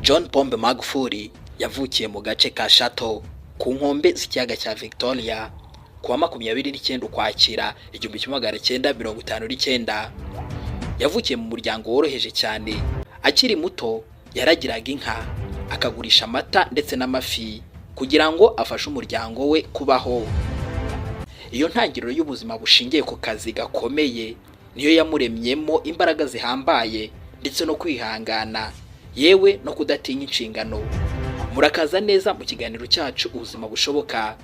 John Pombe Magufuli yavukiye mu gace ka Chateau ku nkombe z'ikiyaga cya Victoria kuwa 29 Ukwakira 1959. Yavukiye mu muryango woroheje cyane. Akiri muto yaragiraga inka, akagurisha amata ndetse n'amafi kugira ngo afashe umuryango we kubaho. Iyo ntangiriro y'ubuzima bushingiye ku kazi gakomeye niyo yamuremyemo imbaraga zihambaye ndetse no kwihangana, yewe no kudatinya inshingano. Murakaza neza mu kiganiro cyacu ubuzima bushoboka.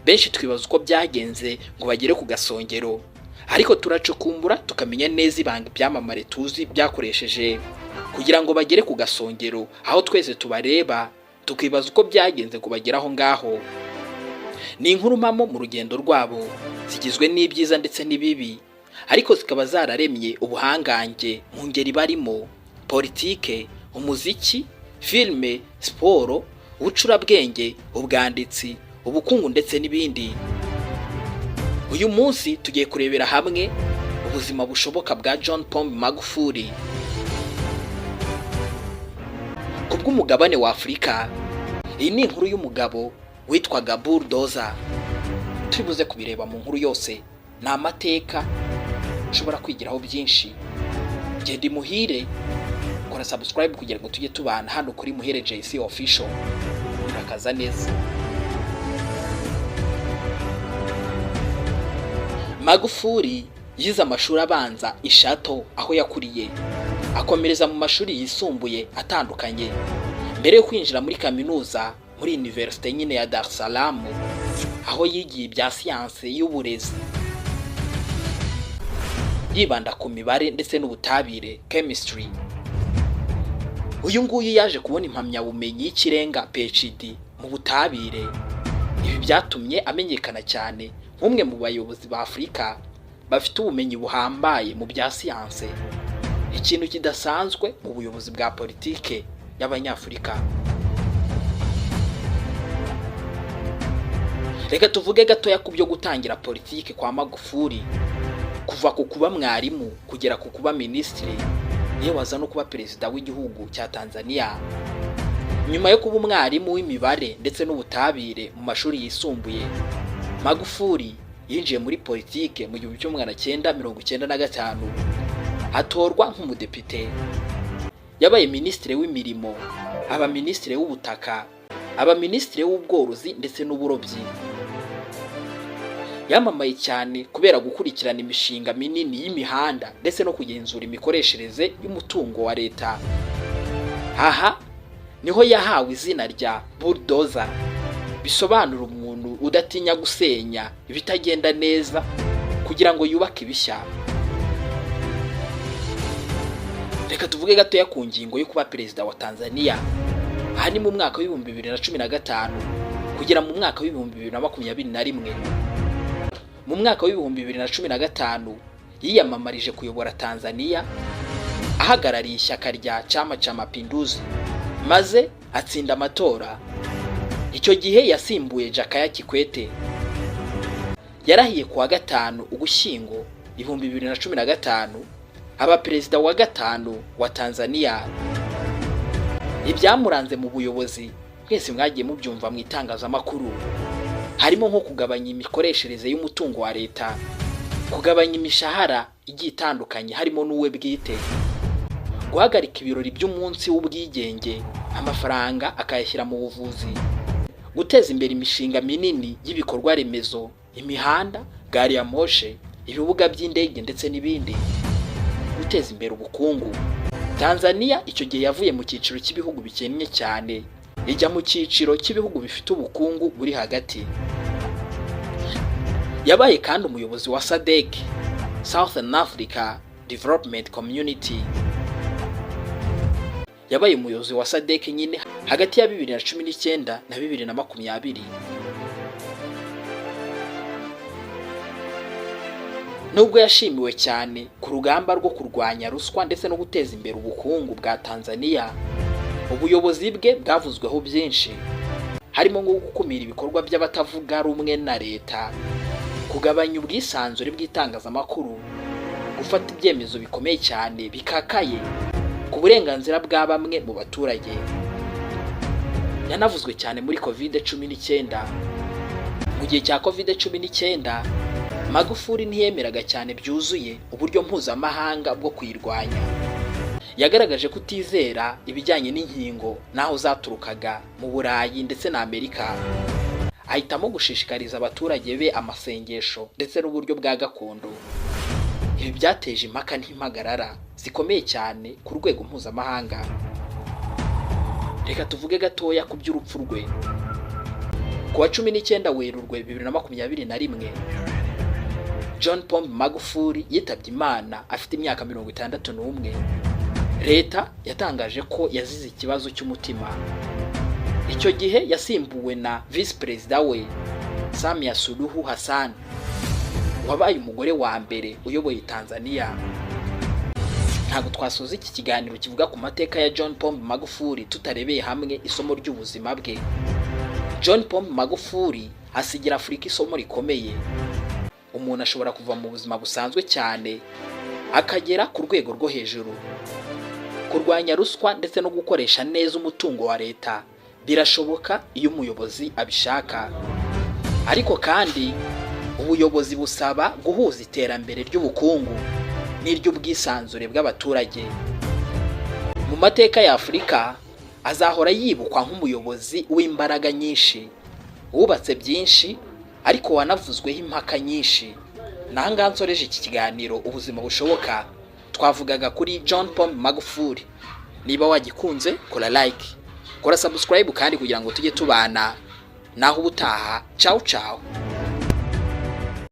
Benshi twibaza uko byagenze ngo bagere ku gasongero, ariko turacukumbura tukamenya neza ibanga ibyamamare tuzi byakoresheje kugira ngo bagere ku gasongero, aho twese tubareba tukibaza uko byagenze kubageraho ngaho. Ni inkuru mpamo mu rugendo rwabo, zigizwe n'ibyiza ndetse n'ibibi, ariko zikaba zararemye ubuhangange mu ngeri barimo: politike, umuziki, filme, siporo, ubucurabwenge, ubwanditsi, ubukungu ndetse n'ibindi. Uyu munsi tugiye kurebera hamwe ubuzima bushoboka bwa John Pombe Magufuli. Kubw'umugabane wa Afurika, iyi ni inkuru y'umugabo witwaga Bulldozer. Turibuze kubireba mu nkuru yose, ni amateka ushobora kwigiraho byinshi. Genda Muhire, kora subscribe kugira ngo tujye tubana hano kuri Muhire JC Official. Murakaza neza. Magufuli yize amashuri abanza i Chateau aho yakuriye, akomereza mu mashuri yisumbuye atandukanye mbere yo kwinjira muri kaminuza muri Université nyine ya Dar es Salaam, aho yigiye ibya siyanse y'uburezi yibanda ku mibare ndetse n'ubutabire, chemistry. Uyu nguyu yaje kubona impamyabumenyi y'ikirenga PhD mu butabire. Ibi byatumye amenyekana cyane nk'umwe mu bayobozi ba Afurika bafite ubumenyi buhambaye mu bya siyanse, ikintu kidasanzwe mu buyobozi bwa politike y'Abanyafurika. Reka tuvuge gatoya ku byo gutangira politike kwa Magufuli, kuva ku kuba mwarimu kugera ku kuba minisitiri, yewe aza no kuba perezida w'igihugu cya Tanzania. Nyuma yo kuba umwarimu w'imibare ndetse n'ubutabire mu mashuri yisumbuye, Magufuli yinjiye muri politike mu 1995, atorwa nk'umudepite. Yabaye minisitiri w'imirimo, aba minisitiri w'ubutaka, aba minisitiri w'ubworozi ndetse n'uburobyi. Yamamaye cyane kubera gukurikirana imishinga minini y'imihanda ndetse no kugenzura imikoreshereze y'umutungo wa leta. Aha niho yahawe izina rya Bulldozer, bisobanura umuntu udatinya gusenya ibitagenda neza kugira ngo yubake ibishya. Reka tuvuge gatoya ku ngingo yo kuba perezida wa Tanzania. Aha ni mu mwaka w'ibihumbi 2015 kugera mu mwaka w'ibihumbi 2021. Mu mwaka w'ibihumbi 2015 yiyamamarije kuyobora Tanzania ahagarariye ishyaka rya Chama cha Mapinduzi, maze atsinda amatora. Icyo gihe yasimbuye Jakaya Kikwete. Yarahiye kuwa 5 Ugushyingo 2015 aba perezida wa 5 wa Tanzania. Ibyamuranze mu buyobozi mwese mwagiye mubyumva mu itangazamakuru, harimo nko kugabanya imikoreshereze y'umutungo wa leta, kugabanya imishahara igiye itandukanye harimo n'uwe bwite, guhagarika ibirori by'umunsi w'ubwigenge, amafaranga akayashyira mu buvuzi, guteza imbere imishinga minini y'ibikorwa remezo, imihanda, gari ya moshe, ibibuga by'indege ndetse n'ibindi, guteza imbere ubukungu. Tanzania icyo gihe yavuye mu cyiciro cy'ibihugu bikennye cyane ijya mu cyiciro cy'ibihugu bifite ubukungu buri hagati. Yabaye kandi umuyobozi wa SADC, Southern Africa Development Community. Yabaye umuyobozi wa SADC nyine hagati ya 2019 na 2020. Nubwo yashimiwe cyane ku rugamba rwo kurwanya ruswa ndetse no guteza imbere ubukungu bwa Tanzania, ubuyobozi bwe bwavuzweho byinshi, harimo nko gukumira ibikorwa by'abatavuga rumwe na leta, kugabanya ubwisanzure bw'itangazamakuru, gufata ibyemezo bikomeye cyane bikakaye ku burenganzira bwa bamwe mu baturage, yanavuzwe cyane muri COVID-19. Mu gihe cya COVID-19 Magufuli ntiyemeraga cyane byuzuye uburyo mpuzamahanga bwo kuyirwanya. Yagaragaje kutizera ibijyanye n'inkingo naho zaturukaga mu Burayi ndetse na Amerika. Ahitamo gushishikariza abaturage be amasengesho ndetse n'uburyo bwa gakondo. Ibi byateje impaka n'impagarara zikomeye cyane ku rwego mpuzamahanga. Reka tuvuge gatoya ku by'urupfu rwe. Ku wa 19 Werurwe 2021 John Pombe Magufuli yitabye Imana afite imyaka 61. Leta yatangaje ko yazize ikibazo cy'umutima. Icyo gihe yasimbuwe na Vice Perezida we Samia Suluhu Hassan, wabaye umugore wa mbere uyoboye Tanzania. Ntabwo twasoza iki kiganiro kivuga ku mateka ya John Pombe Magufuli tutarebeye hamwe isomo ry'ubuzima bwe. John Pombe Magufuli asigira Afurika isomo rikomeye. Umuntu ashobora kuva mu buzima busanzwe cyane akagera ku rwego rwo hejuru. Kurwanya ruswa ndetse no gukoresha neza umutungo wa leta birashoboka iyo umuyobozi abishaka. Ariko kandi ubuyobozi busaba guhuza iterambere ry'ubukungu n'iry'ubwisanzure bw'abaturage. Mu mateka ya Afurika azahora yibukwa nk'umuyobozi w'imbaraga nyinshi, wubatse byinshi ariko wanavuzweho impaka nyinshi. Nanga nsoreje iki kiganiro ubuzima bushoboka. Twavugaga kuri John Pombe Magufuli. Niba wagikunze kora like, kora subscribe kandi kugira ngo tujye tubana naho ubutaha. Ciao ciao.